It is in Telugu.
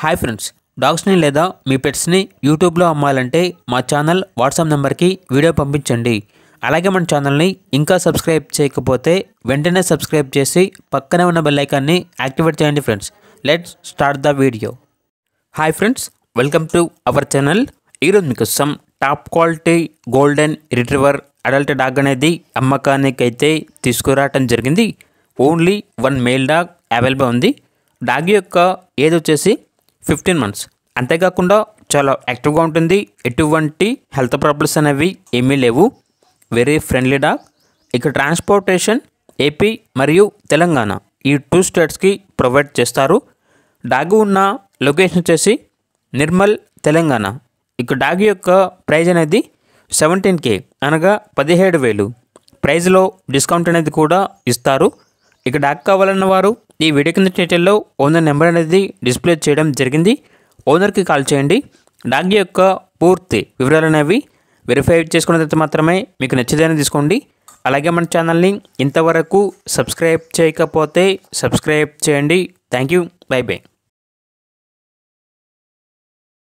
హాయ్ ఫ్రెండ్స్, డాగ్స్ని లేదా మీ పెట్స్ని యూట్యూబ్లో అమ్మాలంటే మా ఛానల్ వాట్సాప్ నెంబర్కి వీడియో పంపించండి. అలాగే మన ఛానల్ని ఇంకా సబ్స్క్రైబ్ చేయకపోతే వెంటనే సబ్స్క్రైబ్ చేసి పక్కనే ఉన్న బెల్ ఐకాన్ని యాక్టివేట్ చేయండి friends. Let's start the video. Hi friends, welcome to our channel. ఈరోజు మీకోసం top quality golden retriever adult dog అనేది అమ్మకానికి అయితే తీసుకురావటం జరిగింది. ఓన్లీ 1 మేల్ డాగ్ అవైలబుల్ ఉంది. డాగ్ యొక్క ఏజ్ వచ్చేసి 15 months. అంతేకాకుండా చాలా యాక్టివ్గా ఉంటుంది. ఎటువంటి హెల్త్ ప్రాబ్లమ్స్ అనేవి ఏమీ లేవు. Very friendly dog. ఇక ట్రాన్స్పోర్టేషన్ ఏపీ మరియు తెలంగాణ ఈ 2 స్టేట్స్కి ప్రొవైడ్ చేస్తారు. డాగ్ ఉన్న లొకేషన్ వచ్చేసి నిర్మల్, తెలంగాణ. ఇక డాగ్ యొక్క ప్రైజ్ అనేది 17K అనగా 17,000. ప్రైజ్లో డిస్కౌంట్ అనేది కూడా ఇస్తారు. ఇక డాగ్ కావాలన్న వారు ఈ వీడియో కింద టైటిల్లో ఓనర్ నెంబర్ అనేది డిస్ప్లే చేయడం జరిగింది. ఓనర్కి కాల్ చేయండి. డాగ్ యొక్క పూర్తి వివరాలు అనేవి వెరిఫై చేసుకున్న తర్వాత మాత్రమే మీకు నచ్చితేనే తీసుకోండి. అలాగే మన ఛానల్ని ఇంతవరకు సబ్స్క్రైబ్ చేయకపోతే సబ్స్క్రైబ్ చేయండి. Thank you. By by.